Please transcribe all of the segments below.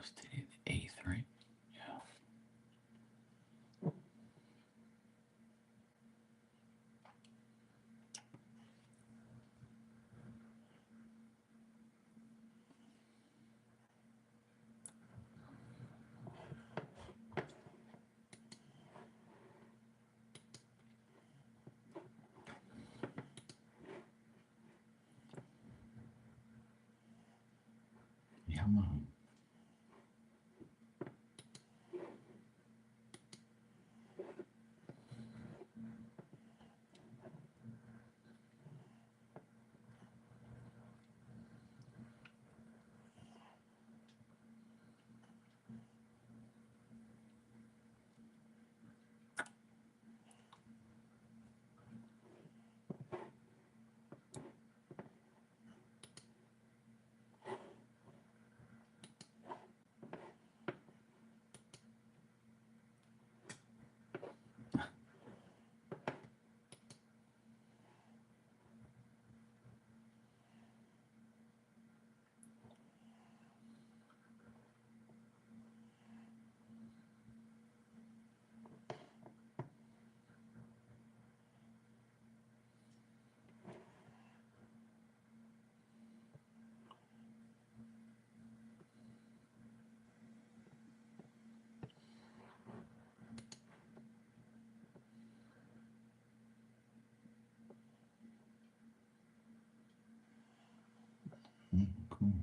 It's today the 8th, right? Yeah. Yeah, man. Cool.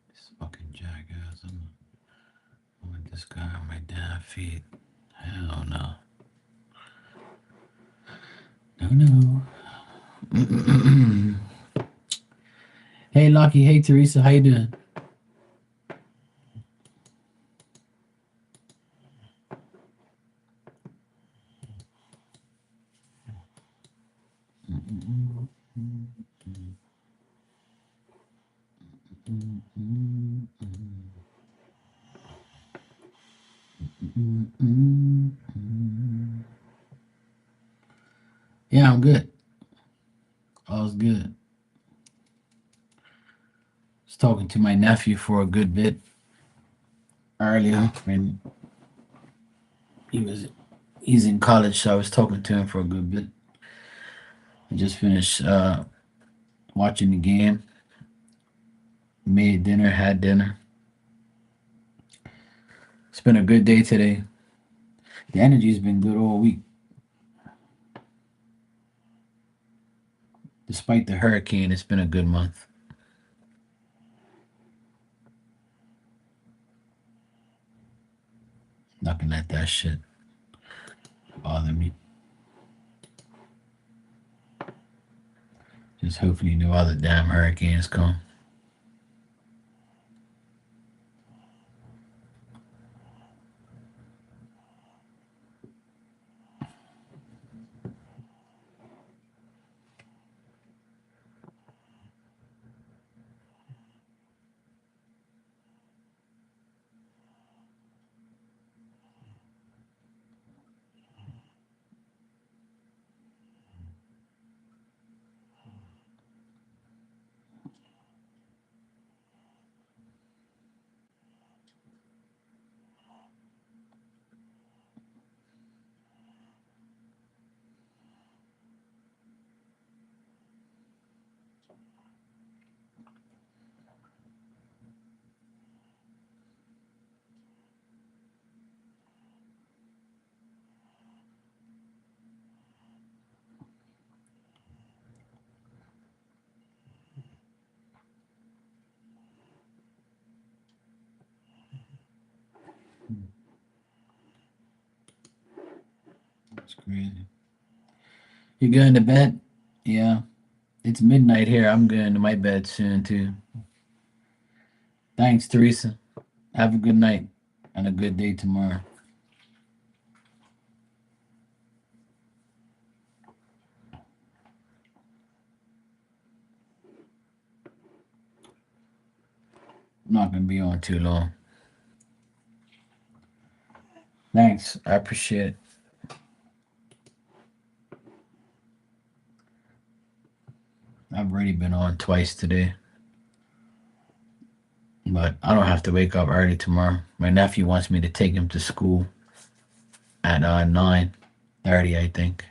This fucking jackass. I'm like this guy on my damn feet. Hell no. No, no. Hey, Lucky. Hey, Teresa. How you doing? Yeah, I'm good. All's good. Was talking to my nephew for a good bit earlier, and he was he's in college, so I was talking to him for a good bit. I just finished watching the game, made dinner, had dinner. It's been a good day today. The energy's been good all week, despite the hurricane. It's been a good month. Not gonna let that shit bother me. Just hopefully no other damn hurricanes come. Crazy. You going to bed? Yeah. It's midnight here. I'm going to my bed soon too. Thanks, Teresa. Have a good night and a good day tomorrow. I'm not gonna be on too long. Thanks. I appreciate it. I've already been on twice today, but I don't have to wake up early tomorrow. My nephew wants me to take him to school at 9:30, I think.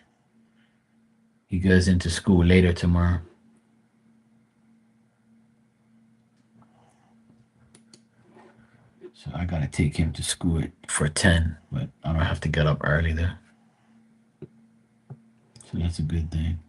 He goes into school later tomorrow. So I gotta take him to school for 10, but I don't have to get up early there. So that's a good thing.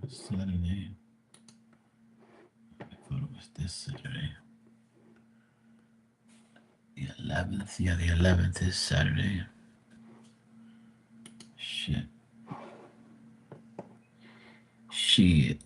Saturday. I thought it was this Saturday. The 11th. Yeah, the 11th is Saturday. Shit. Shit.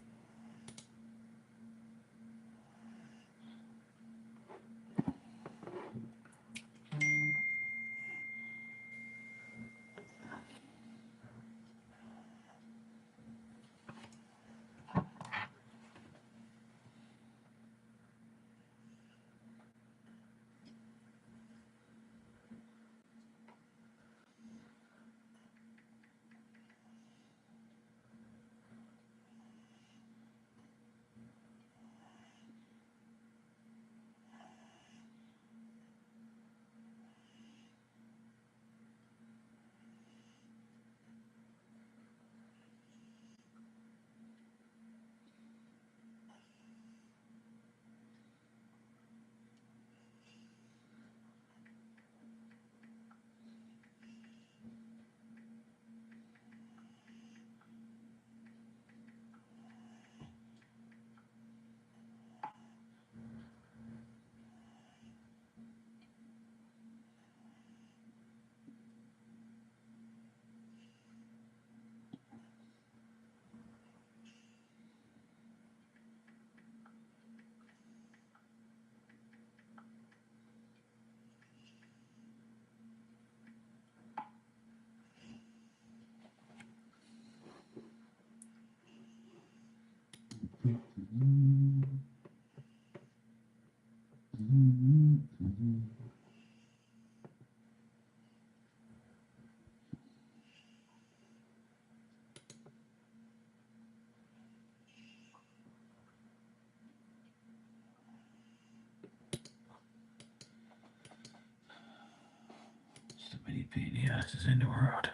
So many pain in the asses in the world.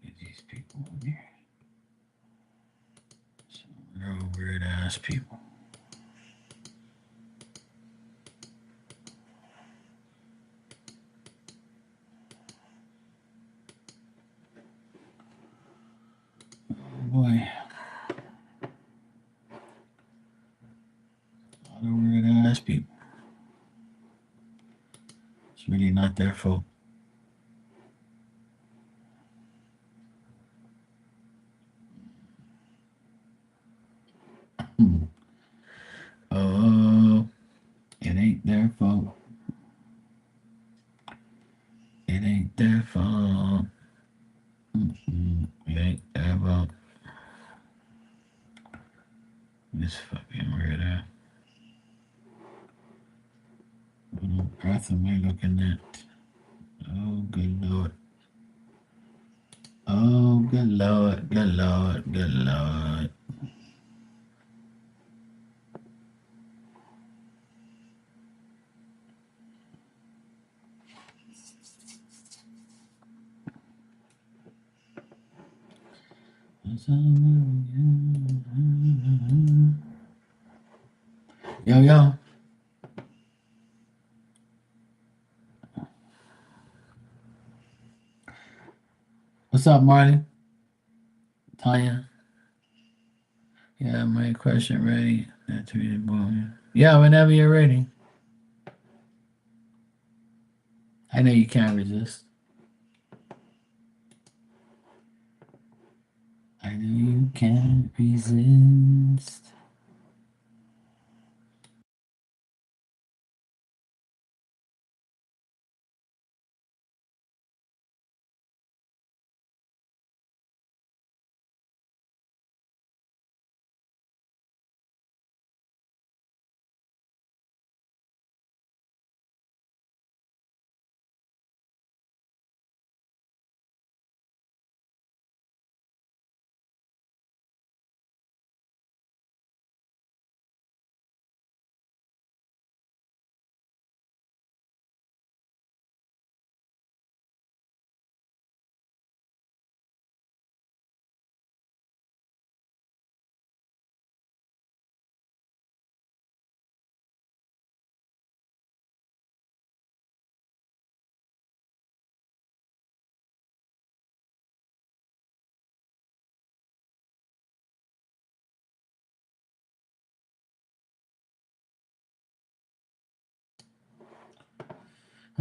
Look at these people in here. Some real weird ass people. Oh boy. A lot of weird ass people. It's really not their fault. Oh, it ain't their fault. It ain't their fault. It ain't their fault. This fucking weirdo. What on earth am I looking at? Oh, good lord. Oh, good lord, good lord, good lord. Yo, yo. What's up, Marty? Tanya? Yeah, my question ready. That's really boring. Yeah, whenever you're ready. I know you can't resist. I know you can't resist.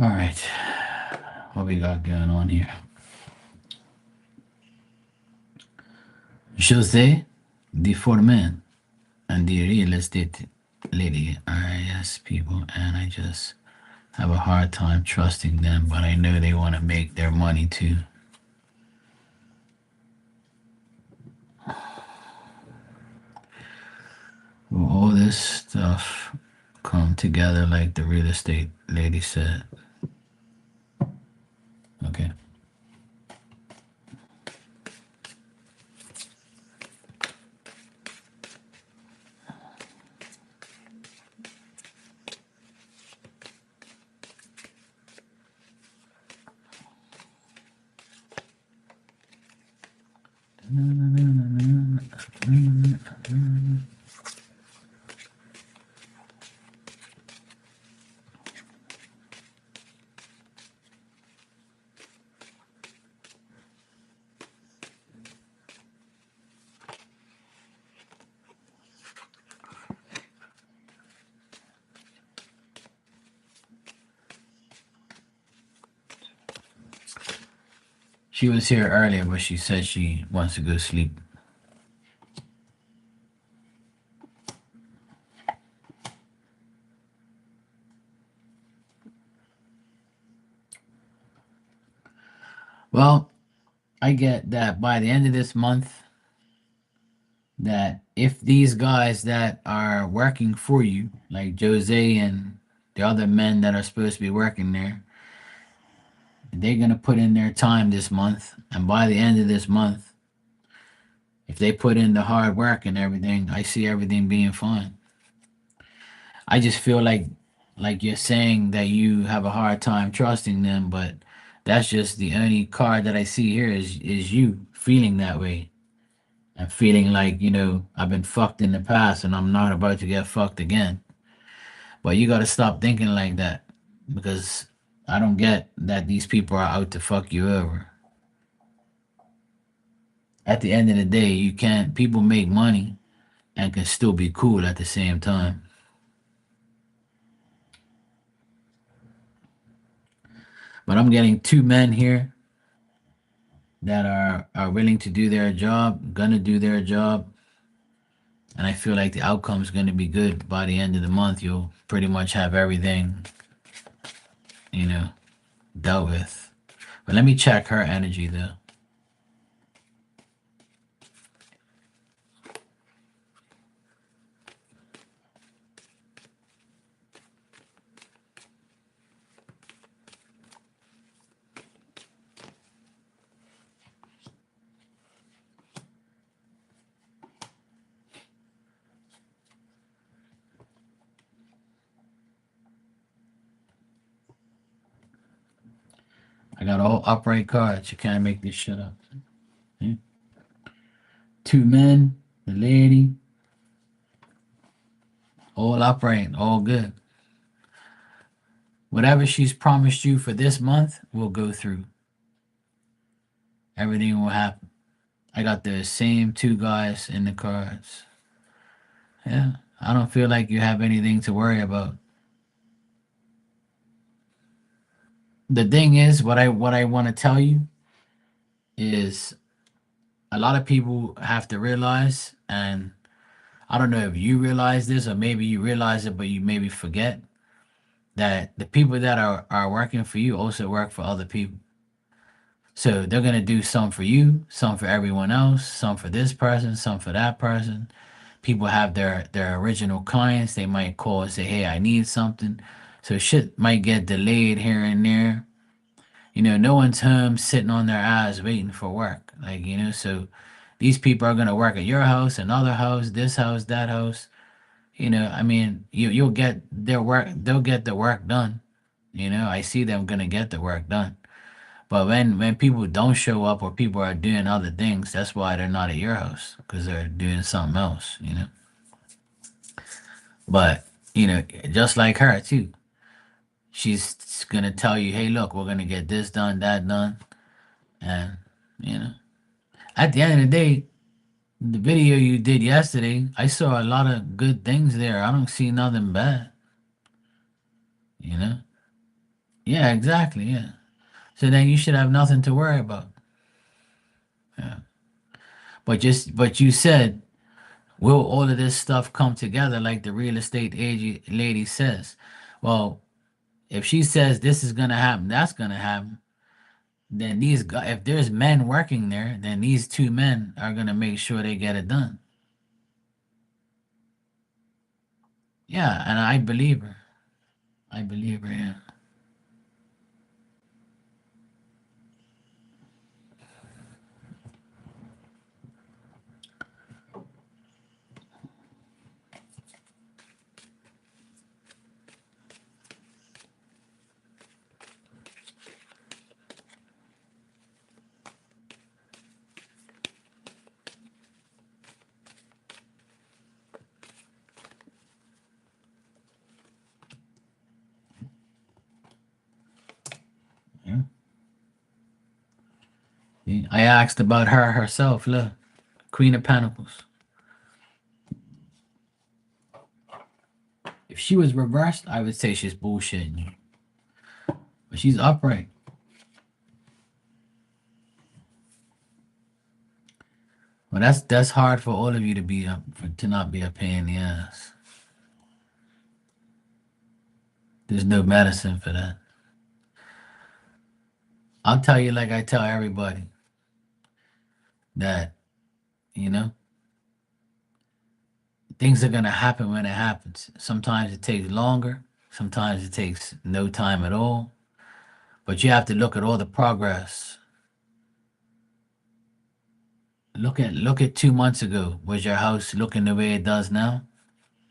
All right. What we got going on here? Jose the foreman and the real estate lady are yes people, and I just have a hard time trusting them, but I know they want to make their money too. Will all this stuff come together like the real estate lady said? Okay. She was here earlier, but she said she wants to go sleep. Well, I get that by the end of this month, that if these guys that are working for you, like Jose and the other men that are supposed to be working there, they're gonna put in their time this month, and by the end of this month, if they put in the hard work and everything, I see everything being fine. I just feel like you're saying that you have a hard time trusting them, but that's just the only card that I see here is you feeling that way and feeling like, I've been fucked in the past and I'm not about to get fucked again. But you got to stop thinking like that, because I don't get that these people are out to fuck you over. At the end of the day, you can't people make money and can still be cool at the same time. But I'm getting two men here that are willing to do their job, gonna do their job, And I feel like the outcome is going to be good. By the end of the month, you'll pretty much have everything, you know, dealt with. But let me check her energy though. I got all upright cards. You can't make this shit up. Yeah. Two men, the lady, all upright, all good. Whatever she's promised you for this month will go through. Everything will happen. I got the same two guys in the cards. Yeah. I don't feel like you have anything to worry about. The thing is, what I want to tell you is a lot of people have to realize, and I don't know if you realize this or maybe you realize it, but you maybe forget that the people that are working for you also work for other people. So they're gonna do some for you, some for everyone else, some for this person, some for that person. People have their original clients. They might call and say, "Hey, I need something." So shit might get delayed here and there. No one's home sitting on their ass waiting for work. So these people are gonna work at your house, another house, this house, that house. I mean, you'll get their work. They'll get the work done. I see them gonna get the work done. But when people don't show up or people are doing other things, that's why they're not at your house because they're doing something else. But just like her too, she's gonna tell you, "Hey, look, we're gonna get this done, that done," and you know, at the end of the day, the video you did yesterday, I saw a lot of good things there. I don't see nothing bad. You know? Yeah, exactly. Yeah. So then you should have nothing to worry about. Yeah. But you said, will all of this stuff come together like the real estate agent lady says? Well, if she says this is gonna happen, that's gonna happen. Then if there's men working there, then these two men are gonna make sure they get it done. Yeah, and I believe her. I believe her. Yeah. Yeah. See, I asked about her herself. Look, Queen of Pentacles. If she was reversed, I would say she's bullshitting you. But she's upright. Well, that's hard for all of you to to not be a pain in the ass. There's no medicine for that. I'll tell you like I tell everybody that you know things are gonna happen when it happens. Sometimes it takes longer. Sometimes it takes no time at all. But you have to look at all the progress. Look at 2 months ago. Was your house looking the way it does now?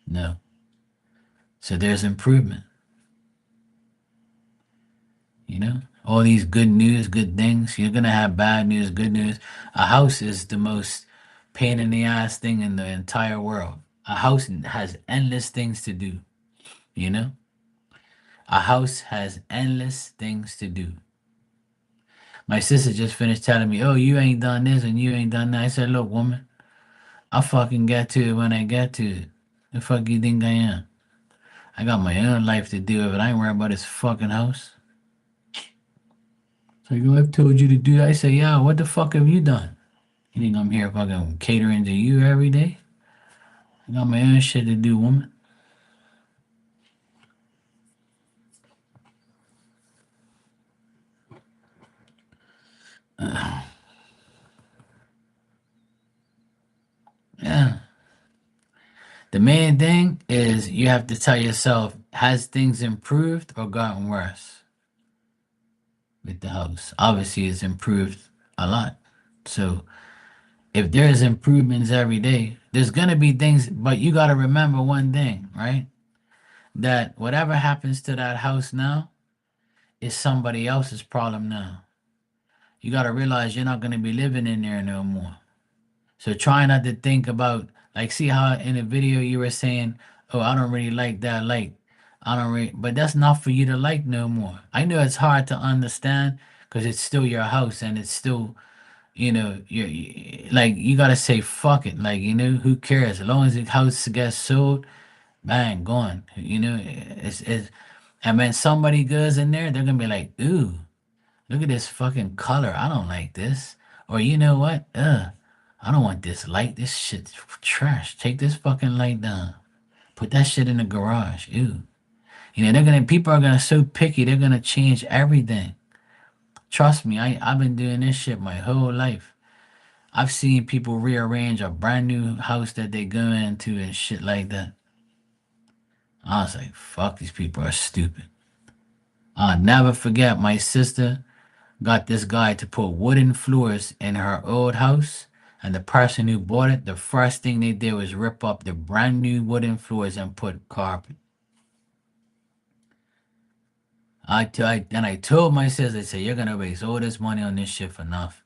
No. So there's improvement. All these good news, good things. You're gonna have bad news, good news. A house is the most pain in the ass thing in the entire world. A house has endless things to do. You know, a house has endless things to do. My sister just finished telling me, "Oh, you ain't done this and you ain't done that." I said, "Look, woman, I'll fucking get to it when I get to it. The fuck you think I am? I got my own life to deal with. I ain't worried about this fucking house." So I've told you to do that. I say, "Yeah, what the fuck have you done? You think I'm here fucking catering to you every day?" I got my own shit to do, woman. Yeah. The main thing is you have to tell yourself, has things improved or gotten worse with the house? Obviously, it's improved a lot. So if there's improvements every day, there's gonna be things, but you gotta remember one thing, right? That whatever happens to that house now is somebody else's problem now. You gotta realize you're not gonna be living in there no more. So try not to think about, like, see how in the video you were saying, "Oh, I don't really like that light. I don't really," but that's not for you to like no more. I know it's hard to understand because it's still your house and it's still, like you gotta say fuck it. Like, who cares? As long as the house gets sold, bang, gone. It's and when somebody goes in there, they're gonna be like, "Ooh, look at this fucking color. I don't like this." Or you know what? I don't want this light. This shit's trash. Take this fucking light down. Put that shit in the garage. Ew. People are gonna so picky, they're gonna change everything. Trust me, I've been doing this shit my whole life. I've seen people rearrange a brand new house that they go into and shit like that. I was like, fuck, these people are stupid. I'll never forget my sister got this guy to put wooden floors in her old house. And the person who bought it, the first thing they did was rip up the brand new wooden floors and put carpet. And I told my sister, I said, you're gonna waste all this money on this shit for nothing.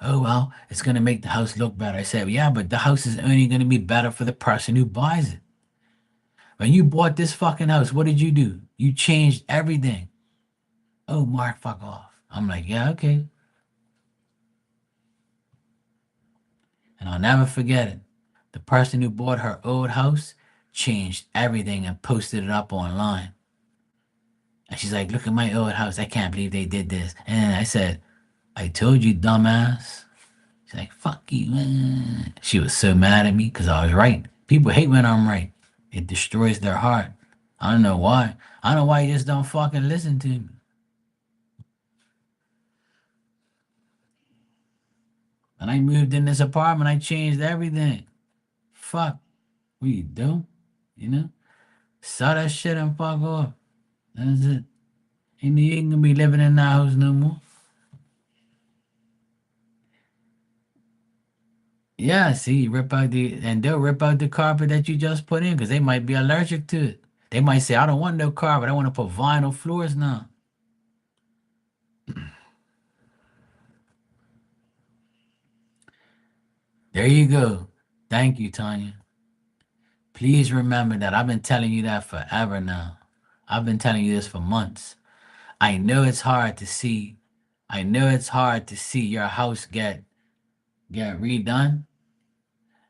Oh well, it's gonna make the house look better. I said, yeah, but the house is only gonna be better for the person who buys it. When you bought this fucking house, what did you do? You changed everything. Oh, Mark, fuck off. I'm like, yeah, okay. And I'll never forget it. The person who bought her old house changed everything and posted it up online. And she's like, look at my old house. I can't believe they did this. And I said, I told you, dumbass. She's like, fuck you, man. She was so mad at me because I was right. People hate when I'm right. It destroys their heart. I don't know why. I don't know why you just don't fucking listen to me. When I moved in this apartment, I changed everything. Fuck. What you do? You know? Sell that shit and fuck off. That's it. And you ain't gonna be living in that house no more. Yeah, see, they'll rip out the carpet that you just put in because they might be allergic to it. They might say, I don't want no carpet. I want to put vinyl floors now. There you go. Thank you, Tanya. Please remember that I've been telling you that forever now. I've been telling you this for months. I know it's hard to see. I know it's hard to see your house get redone.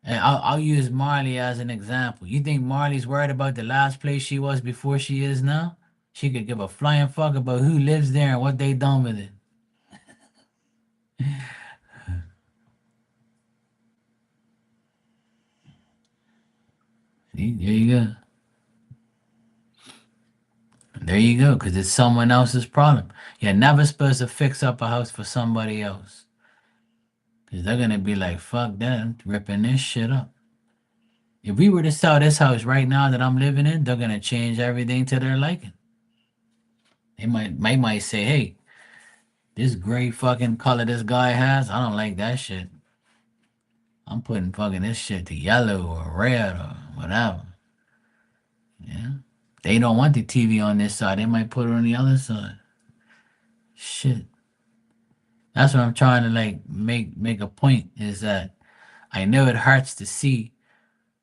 And I'll use Marley as an example. You think Marley's worried about the last place she was before she is now? She could give a flying fuck about who lives there and what they done with it. See, there you go. There you go, because it's someone else's problem. You're never supposed to fix up a house for somebody else. Because they're going to be like, fuck that, I'm ripping this shit up. If we were to sell this house right now that I'm living in, they're going to change everything to their liking. They might say, hey, this gray fucking color this guy has, I don't like that shit. I'm putting fucking this shit to yellow or red or whatever. Yeah. They don't want the TV on this side. They might put it on the other side. Shit. That's what I'm trying to like make a point is that I know it hurts to see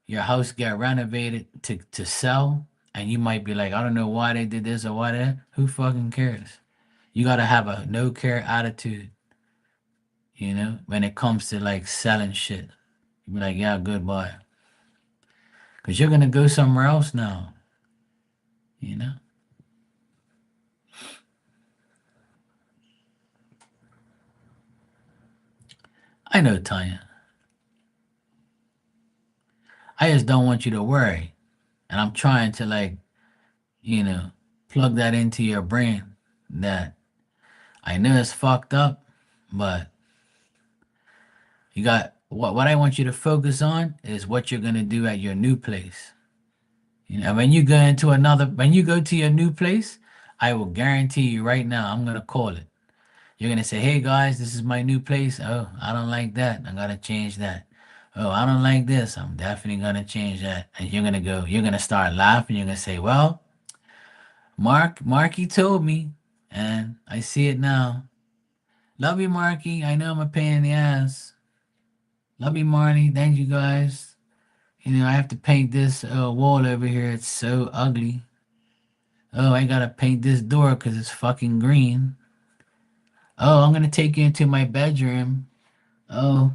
your house get renovated to sell, and you might be like, I don't know why they did this or why that. Who fucking cares? You gotta have a no care attitude, when it comes to like selling shit. You be like, yeah, goodbye, because you're gonna go somewhere else now. You know. I know, Tanya. I just don't want you to worry. And I'm trying to like, you know, plug that into your brain that I know it's fucked up, but you got what I want you to focus on is what you're gonna do at your new place. You know, when you go to your new place, I will guarantee you right now, I'm gonna call it. You're gonna say, "Hey guys, this is my new place. Oh, I don't like that. I gotta change that. Oh, I don't like this. I'm definitely gonna change that." And you're gonna start laughing. You're gonna say, "Well, Marky told me, and I see it now. Love you, Marky. I know I'm a pain in the ass. Love you, Marty. Thank you guys. You know, I have to paint this wall over here. It's so ugly. Oh, I gotta paint this door because it's fucking green. Oh, I'm gonna take you into my bedroom. Oh,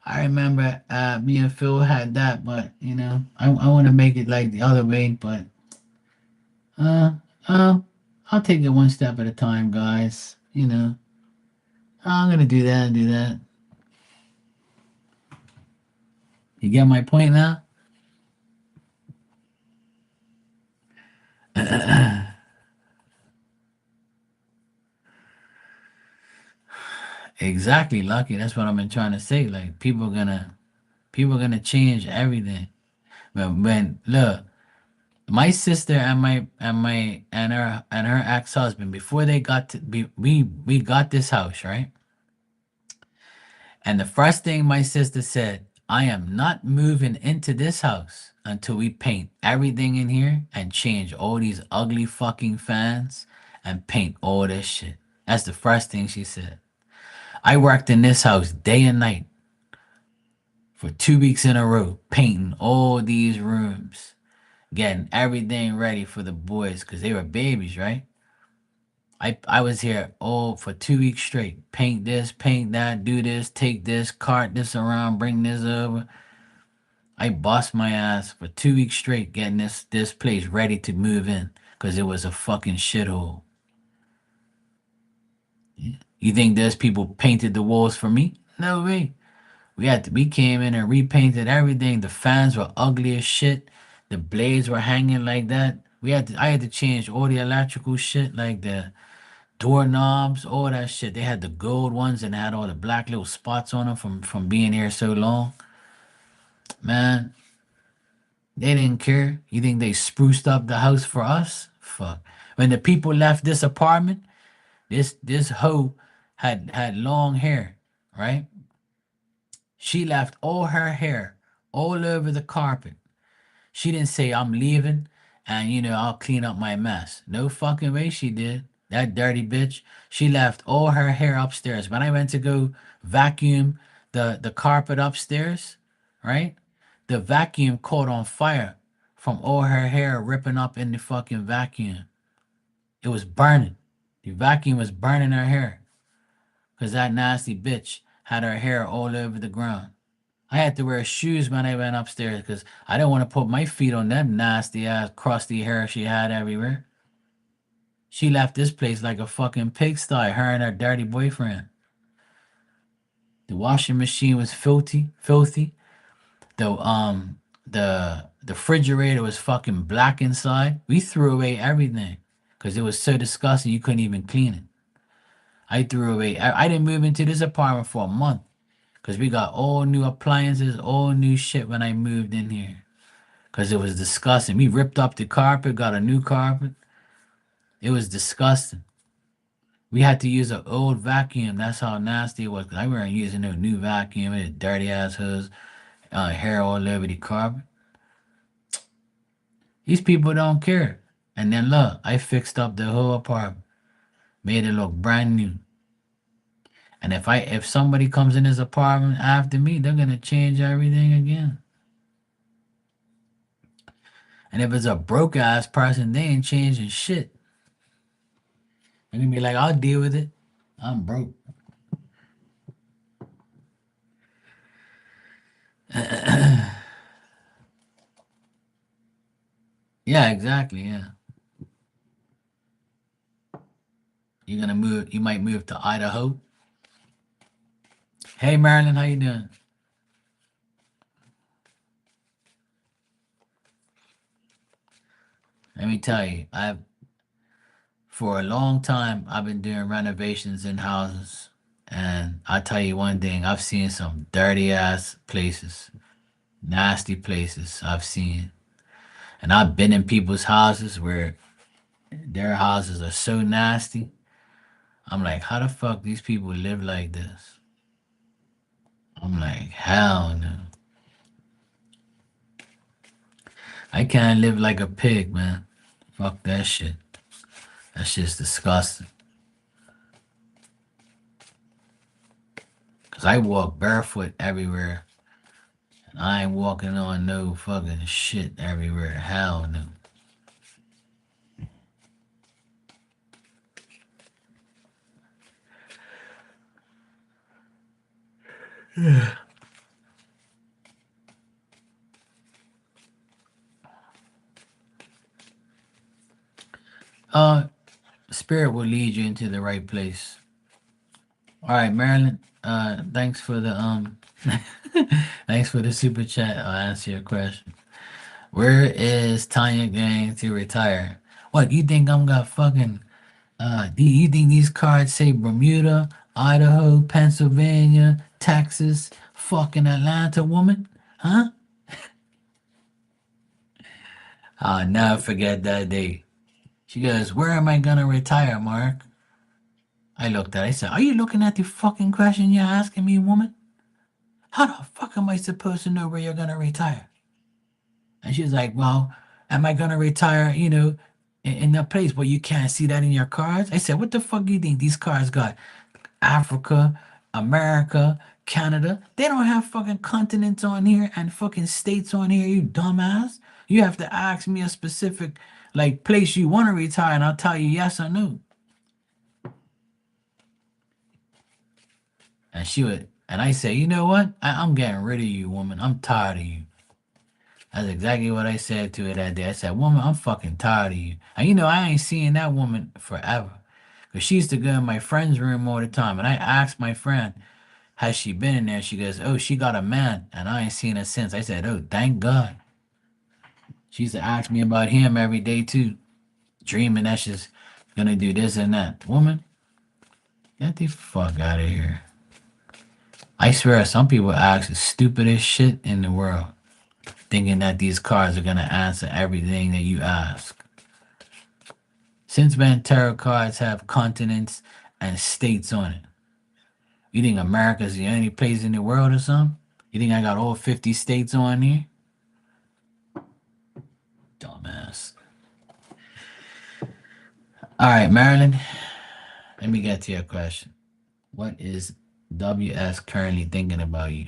I remember me and Phil had that, but you know, I want to make it like the other way, but uh, uh, I'll take it one step at a time, guys. You know, I'm gonna do that and do that. You get my point now? Exactly, Lucky. That's what I've been trying to say. Like people gonna change everything. But when look, my sister and her ex husband before they got to be we got this house right, and the first thing my sister said, I am not moving into this house until we paint everything in here and change all these ugly fucking fans and paint all this shit. That's the first thing she said. I worked in this house day and night for 2 weeks in a row, painting all these rooms, getting everything ready for the boys because they were babies, right? I was here all for 2 weeks straight. Paint this, paint that, do this, take this, cart this around, bring this over. I bust my ass for 2 weeks straight getting this place ready to move in because it was a fucking shithole. You think those people painted the walls for me? No way. We came in and repainted everything. The fans were ugly as shit. The blades were hanging like that. I had to change all the electrical shit, like the doorknobs, all that shit. They had the gold ones and had all the black little spots on them from being here so long. Man, they didn't care. You think they spruced up the house for us? Fuck. When the people left this apartment, this hoe had long hair, right? She left all her hair all over the carpet. She didn't say I'm leaving and I'll clean up my mess. No fucking way she did. That dirty bitch. She left all her hair upstairs. When I went to go vacuum the carpet upstairs, right? The vacuum caught on fire from all her hair ripping up in the fucking vacuum. It was burning. The vacuum was burning her hair because that nasty bitch had her hair all over the ground. I had to wear shoes when I went upstairs because I didn't want to put my feet on that nasty ass crusty hair she had everywhere. She left this place like a fucking pigsty, her and her dirty boyfriend. The washing machine was filthy. The refrigerator was fucking black inside. We threw away everything because it was so disgusting you couldn't even clean it. I threw away. I didn't move into this apartment for a month because we got all new appliances, all new shit when I moved in here. Because it was disgusting. We ripped up the carpet, got a new carpet. It was disgusting. We had to use an old vacuum. That's how nasty it was. 'Cause I weren't using no new vacuum. It dirty ass hose, hair all over the carpet. These people don't care. And then look, I fixed up the whole apartment, made it look brand new. And if somebody comes in this apartment after me, they're gonna change everything again. And if it's a broke ass person, they ain't changing shit. They're gonna be like, I'll deal with it. I'm broke. Yeah, exactly. Yeah. You're gonna move. You might move to Idaho. Hey, Marilyn, how you doing? Let me tell you, I've for a long time I've been doing renovations in houses, and I tell you one thing, I've seen some dirty ass places, nasty places I've seen. And I've been in people's houses where their houses are so nasty. I'm like, how the fuck these people live like this? I'm like, hell no. I can't live like a pig, man. Fuck that shit. That shit's disgusting. Cause I walk barefoot everywhere. And I ain't walking on no fucking shit everywhere. Hell no. Uh, Spirit will lead you into the right place. All right, Marilyn. Thanks for the thanks for the super chat. I'll answer your question. Where is Tanya going to retire? What you think I'm gonna fucking do you think these cards say Bermuda, Idaho, Pennsylvania, Texas, fucking Atlanta, woman? Huh? I'll never forget that day. She goes, where am I gonna retire, Mark? I looked at her, I said, are you looking at the fucking question you're asking me, woman? How the fuck am I supposed to know where you're gonna retire? And she's like, well, am I gonna retire, in a place where you can't see that in your cards? I said, what the fuck do you think these cards got? Africa, America, Canada. They don't have fucking continents on here and fucking states on here, you dumbass. You have to ask me a specific like place you want to retire and I'll tell you yes or no. And she would and I say, you know what? I'm getting rid of you, woman. I'm tired of you. That's exactly what I said to her that day. I said, woman, I'm fucking tired of you. And I ain't seeing that woman forever. Because she used to go in my friend's room all the time. And I asked my friend, has she been in there? She goes, oh, she got a man. And I ain't seen her since. I said, oh, thank God. She used to ask me about him every day, too. Dreaming that she's going to do this and that. Woman, get the fuck out of here. I swear, some people ask the stupidest shit in the world, thinking that these cards are going to answer everything that you ask. Since when tarot cards have continents and states on it? You think America's the only place in the world or something? You think I got all 50 states on here? Dumbass. All right, Marilyn, let me get to your question. What is WS currently thinking about you?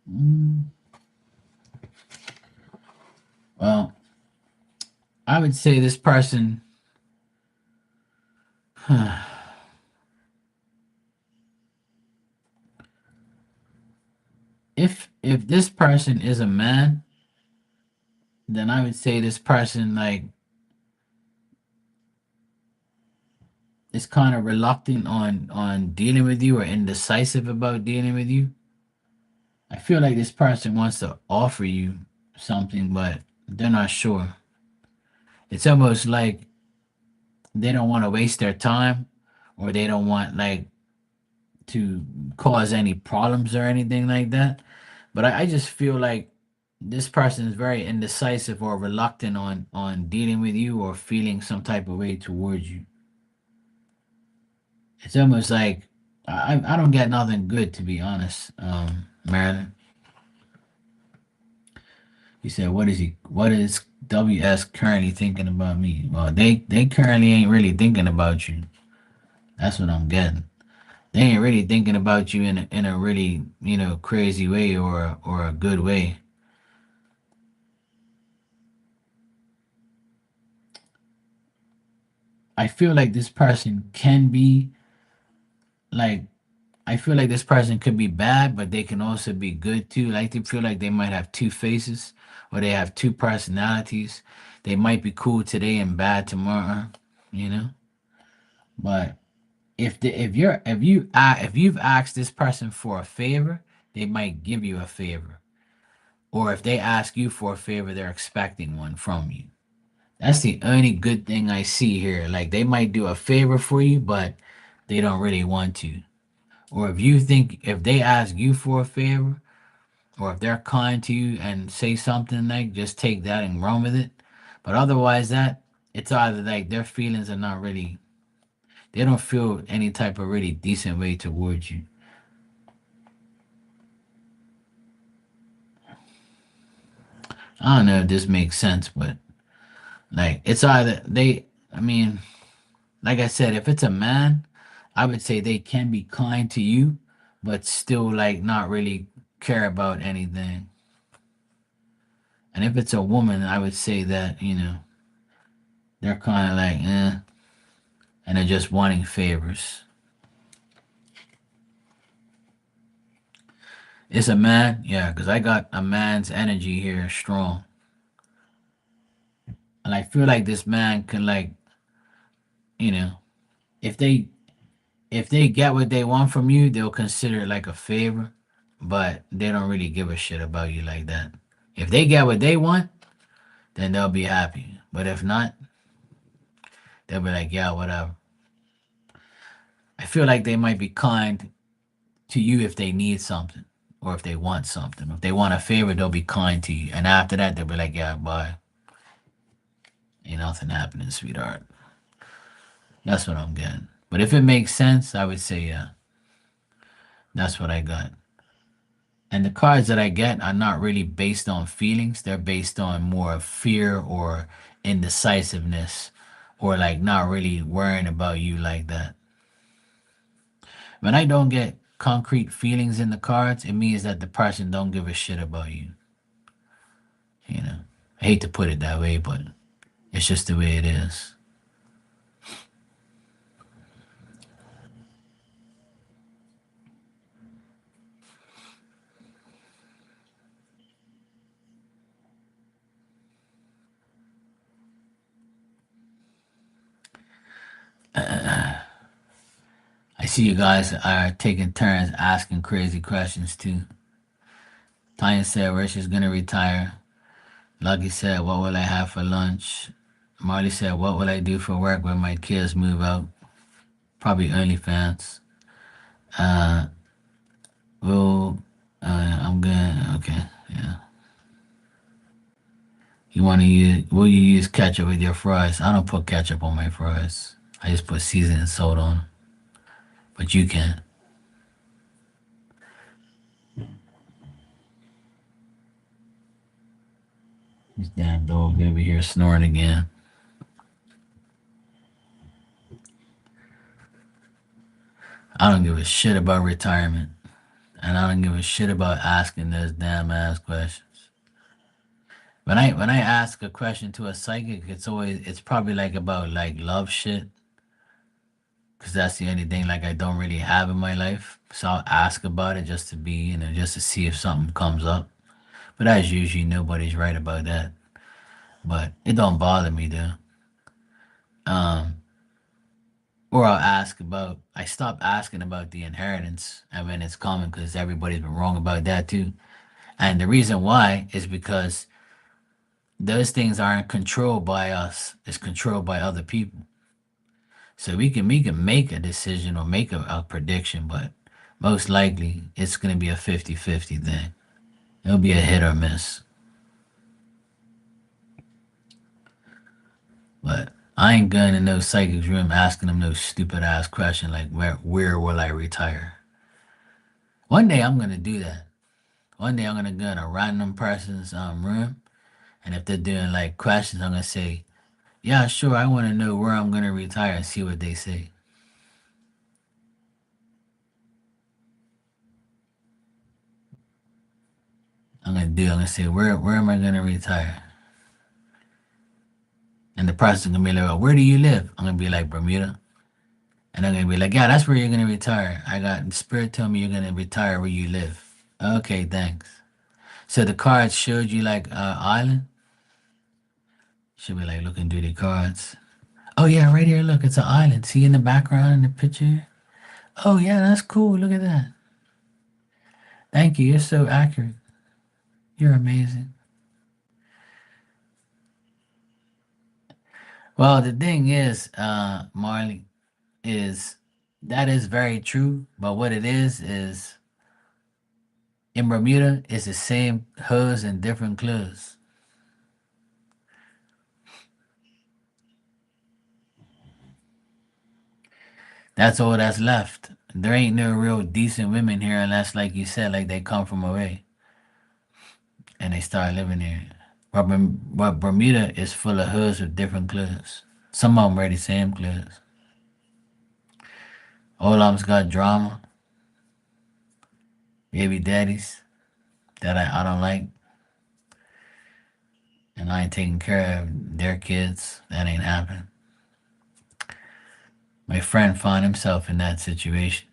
Mm, well, I would say this person, if this person is a man, then I would say this person like is kind of reluctant on dealing with you or indecisive about dealing with you. I feel like this person wants to offer you something, but they're not sure. It's almost like they don't want to waste their time or they don't want like to cause any problems or anything like that. But I just feel like this person is very indecisive or reluctant on dealing with you or feeling some type of way towards you. It's almost like I don't get nothing good to be honest, Marilyn. He said, what is WS currently thinking about me?" Well, they currently ain't really thinking about you. That's what I'm getting. They ain't really thinking about you in a really crazy way or a good way. I feel like this person can be like I feel like this person could be bad, but they can also be good too. Like they feel like they might have two faces or they have two personalities. They might be cool today and bad tomorrow, you know? But if you've asked this person for a favor, they might give you a favor. Or if they ask you for a favor, they're expecting one from you. That's the only good thing I see here. Like they might do a favor for you, but they don't really want to. Or if they ask you for a favor, or if they're kind to you and say something like, just take that and run with it. But otherwise, that it's either like their feelings are not really, they don't feel any type of really decent way towards you. I don't know if this makes sense, but like it's either I mean, like I said, if it's a man, I would say they can be kind to you, but still like not really care about anything. And if it's a woman, I would say that, they're kind of like, and they're just wanting favors. It's a man, yeah, because I got a man's energy here strong. And I feel like this man can like, you know, if they if they get what they want from you, they'll consider it like a favor, but they don't really give a shit about you like that. If they get what they want, then they'll be happy. But if not, they'll be like, yeah, whatever. I feel like they might be kind to you if they need something or if they want something. If they want a favor, they'll be kind to you. And after that, they'll be like, yeah, bye. Ain't nothing happening, sweetheart. That's what I'm getting. But if it makes sense, I would say, yeah, that's what I got. And the cards that I get are not really based on feelings. They're based on more of fear or indecisiveness or like not really worrying about you like that. When I don't get concrete feelings in the cards, it means that the person don't give a shit about you. You know, I hate to put it that way, but it's just the way it is. I see you guys are taking turns asking crazy questions too. Tanya said, where she's gonna retire. Lucky said, what will I have for lunch? Marley said, what will I do for work when my kids move out? Probably OnlyFans. Uh, well, I'm good. Okay, yeah. Will you use ketchup with your fries? I don't put ketchup on my fries. I just put seasoning salt on 'em. But you can. This damn dog over here snoring again. I don't give a shit about retirement. And I don't give a shit about asking those damn ass questions. When I ask a question to a psychic, it's probably like about like love shit, because that's the only thing like I don't really have in my life. So I'll ask about it just to be, just to see if something comes up. But as usually, nobody's right about that. But it don't bother me though. Um, or I stopped asking about the inheritance and when it's coming because everybody's been wrong about that too. And the reason why is because those things aren't controlled by us; it's controlled by other people. So we can make a decision or make a prediction, but most likely it's gonna be a 50-50 thing. It'll be a hit or miss. But I ain't going in no psychic's room asking them no stupid ass question like where will I retire? One day I'm gonna do that. One day I'm gonna go in a random person's room, and if they're doing like questions, I'm gonna say, "Yeah, sure, I want to know where I'm gonna retire," and see what they say. I'm gonna say, "Where am I gonna retire?" And the person's gonna be like, well, "Where do you live?" I'm gonna be like, "Bermuda," And I'm gonna be like, yeah, that's where you're gonna retire. I got Spirit told me you're gonna retire where you live. Okay, thanks. So the cards showed you like island. Should be like looking through the cards. Oh yeah, right here. Look, it's an island. See in the background in the picture. Oh yeah, that's cool. Look at that. Thank you. You're so accurate. You're amazing. Well, the thing is, Marley, is that is very true. But what it is in Bermuda, it's the same hoods and different clothes. That's all that's left. There ain't no real decent women here unless, like you said, like they come from away and they start living here. But Bermuda is full of hoods with different clothes. Some of them wear the same clothes. All of them's got drama, baby daddies that I don't like, and I ain't taking care of their kids. That ain't happening. My friend found himself in that situation.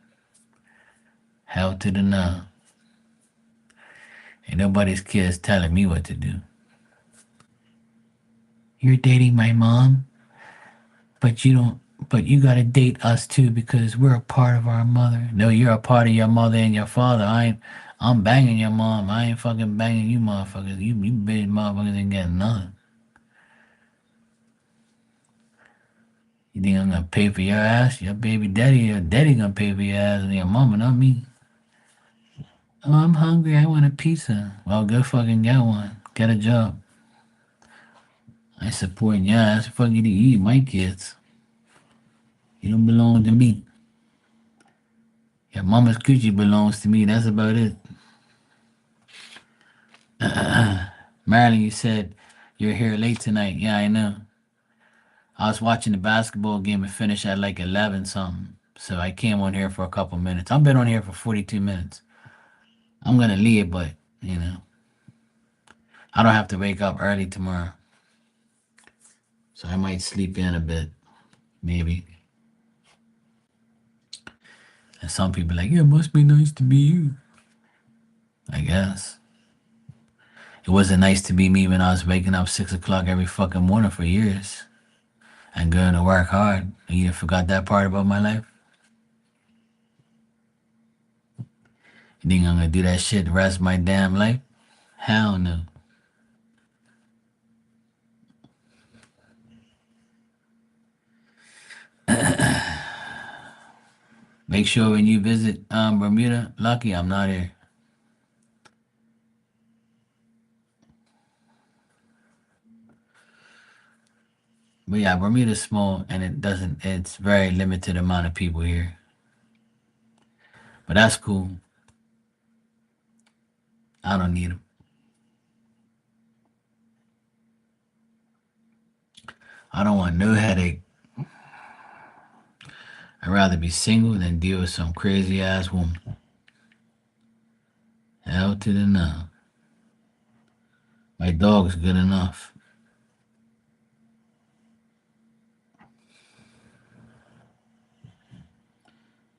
Hell to the no. Ain't nobody's kids telling me what to do. You're dating my mom, but you don't. But you gotta date us too because we're a part of our mother. No, you're a part of your mother and your father. I ain't. I'm banging your mom. I ain't fucking banging you, motherfuckers. You big motherfuckers ain't getting nothing. You think I'm gonna pay for your ass? Your baby daddy, your daddy gonna pay for your ass and your mama, not me. Oh, I'm hungry. I want a pizza. Well, go fucking get one. Get a job. I supporting your ass. Fuck you to eat my kids. You don't belong to me. Your mama's coochie belongs to me. That's about it. Marilyn, you said you're here late tonight. Yeah, I know. I was watching the basketball game and finished at like 11 something. So I came on here for a couple minutes. I've been on here for 42 minutes. I'm gonna leave, but you know, I don't have to wake up early tomorrow. So I might sleep in a bit, maybe. And some people are like, yeah, it must be nice to be you. I guess. It wasn't nice to be me when I was waking up 6 o'clock every fucking morning for years and going to work hard. And you forgot that part about my life? You think I'm gonna do that shit the rest of my damn life? Hell no. Make sure when you visit Bermuda, lucky I'm not here. But yeah, Bermuda's small and it's very limited amount of people here. But that's cool. I don't need them. I don't want no headache. I'd rather be single than deal with some crazy ass woman. Hell to the no. My dog's good enough.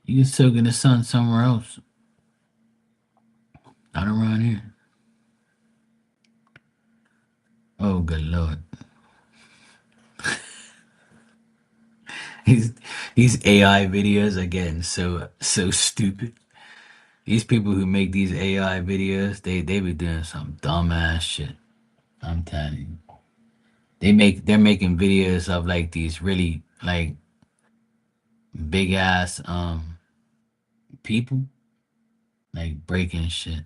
You can soak in the sun somewhere else. Not around here. Oh, good lord. These these AI videos are getting so stupid. These people who make these AI videos, they be doing some dumbass shit. I'm telling you. They're making videos of like these really like big ass people like breaking shit.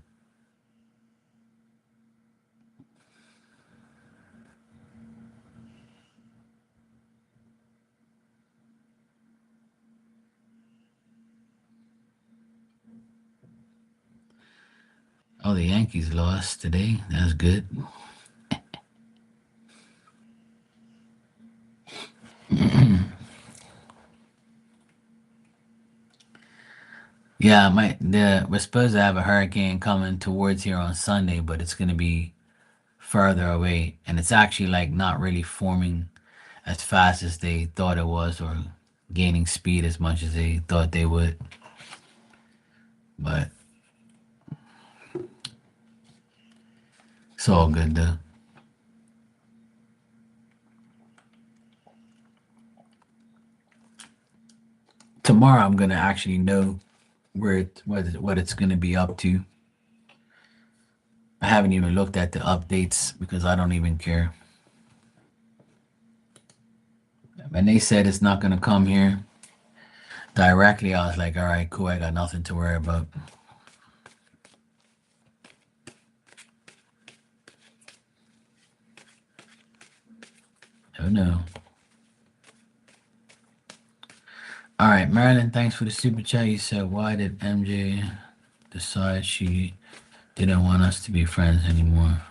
Oh, the Yankees lost today. That's good. Yeah, we're supposed to have a hurricane coming towards here on Sunday, but it's gonna be further away, and it's actually like not really forming as fast as they thought it was, or gaining speed as much as they thought they would. But it's all good though. Tomorrow I'm gonna actually know what it's gonna be up to. I haven't even looked at the updates because I don't even care. When they said it's not gonna come here directly, I was like, all right, cool. I got nothing to worry about. Oh no. All right, Marilyn, thanks for the super chat. You said, why did MJ decide she didn't want us to be friends anymore?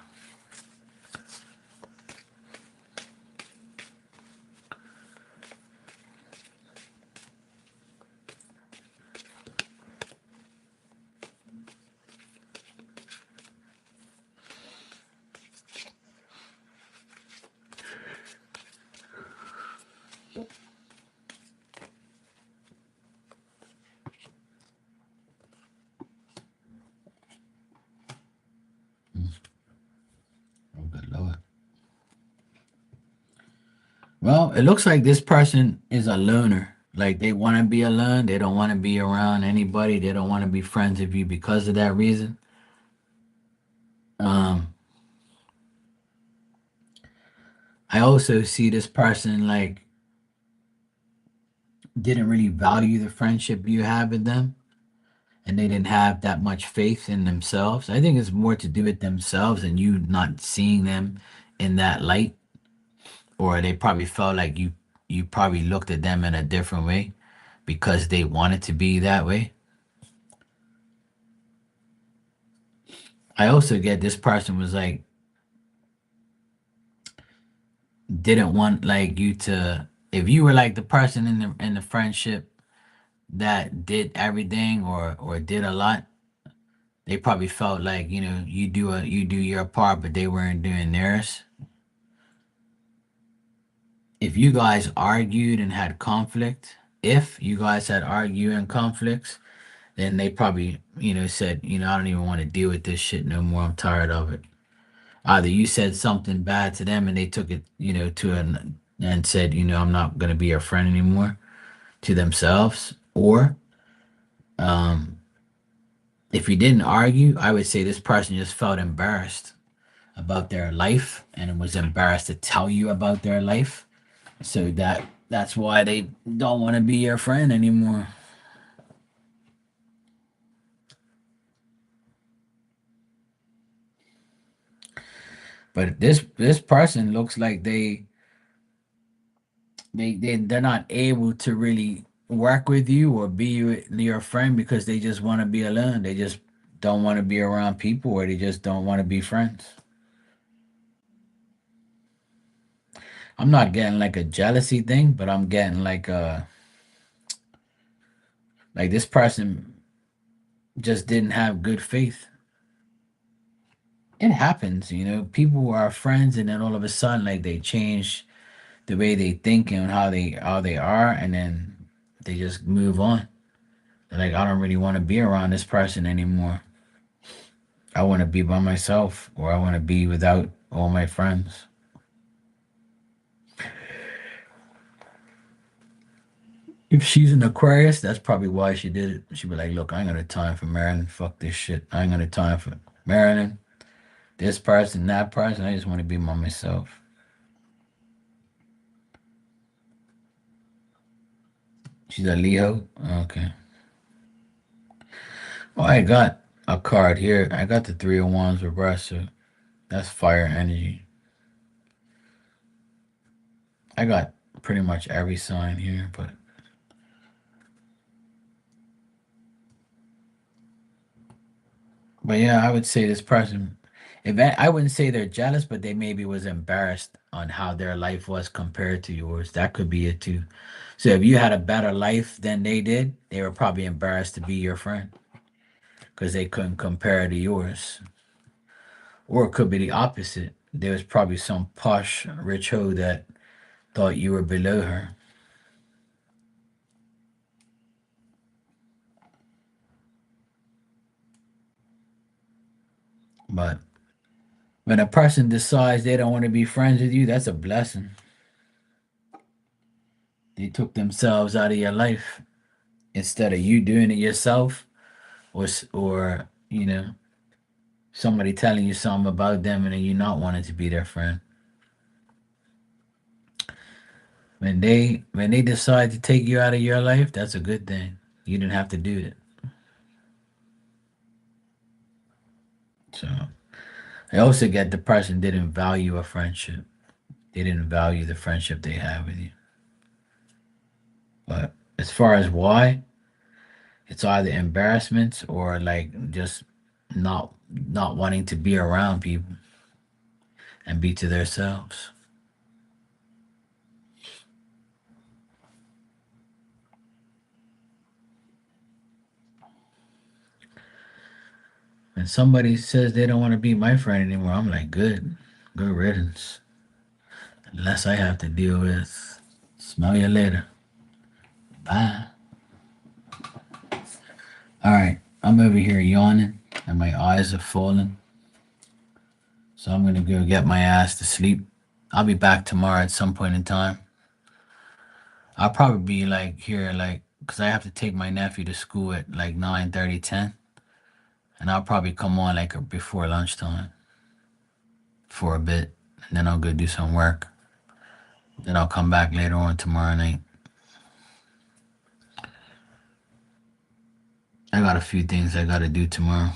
Oh, good Lord. Well, it looks like this person is a loner. Like they want to be alone. They don't want to be around anybody. They don't want to be friends with you because of that reason. Um, I also see this person like didn't really value the friendship you have with them, and they didn't have that much faith in themselves. I think it's more to do with themselves and you not seeing them in that light, or they probably felt like you probably looked at them in a different way because they wanted to be that way. I also get this person was like didn't want like you to, if you were like the person in the friendship that did everything or did a lot, they probably felt like, you do your part but they weren't doing theirs. If you guys argued and had conflict, if you guys had argued and conflicts, then they probably, said, I don't even want to deal with this shit no more. I'm tired of it. Either you said something bad to them and they took it, to an and said, I'm not gonna be your friend anymore to themselves, or um, if you didn't argue, I would say this person just felt embarrassed about their life and was embarrassed to tell you about their life. So that's why they don't want to be your friend anymore. But this person looks like they're not able to really work with you or be your friend because they just want to be alone. They just don't want to be around people, or they just don't want to be friends. I'm not getting like a jealousy thing, but I'm getting like this person just didn't have good faith. It happens, people are friends and then all of a sudden like they change the way they think and how they are, and then they just move on. They're like, I don't really want to be around this person anymore. I want to be by myself, or I want to be without all my friends. If she's an Aquarius, that's probably why she did it. She'd be like, look, I ain't got no time for Marilyn. Fuck this shit. I ain't got no time for Marilyn, this person, that person. I just want to be by myself. She's a Leo. Okay. Well, I got a card here. I got the Three of Wands reversed. So that's fire energy. I got pretty much every sign here, but yeah, I would say this person, I wouldn't say they're jealous, but they maybe was embarrassed on how their life was compared to yours. That could be it too. So if you had a better life than they did, they were probably embarrassed to be your friend because they couldn't compare to yours. Or it could be the opposite. There was probably some posh rich hoe that thought you were below her. But when a person decides they don't want to be friends with you, that's a blessing. They took themselves out of your life instead of you doing it yourself, or somebody telling you something about them and then you not wanting to be their friend. When they decide to take you out of your life, that's a good thing. You didn't have to do it. So I also get the person didn't value a friendship. They didn't value the friendship they had with you. But as far as why, it's either embarrassment or like just not wanting to be around people and be to themselves. When somebody says they don't want to be my friend anymore, I'm like, good riddance. Unless I have to deal with. Smell you later. Bye. All right, I'm over here yawning and my eyes are falling. So I'm gonna go get my ass to sleep. I'll be back tomorrow at some point in time. I'll probably be like here, like, cause I have to take my nephew to school at like 9:30, 10, and I'll probably come on like before lunchtime for a bit, and then I'll go do some work. Then I'll come back later on tomorrow night. I got a few things I gotta do tomorrow.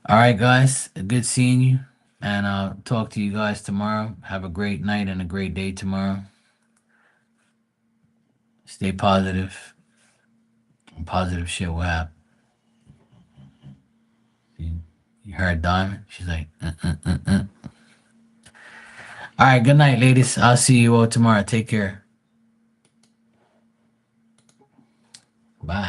All right, guys, good seeing you, and I'll talk to you guys tomorrow. Have a great night and a great day tomorrow. Stay positive, and positive shit will happen. You heard Diamond? She's like, All right, good night, ladies. I'll see you all tomorrow. Take care. Bye.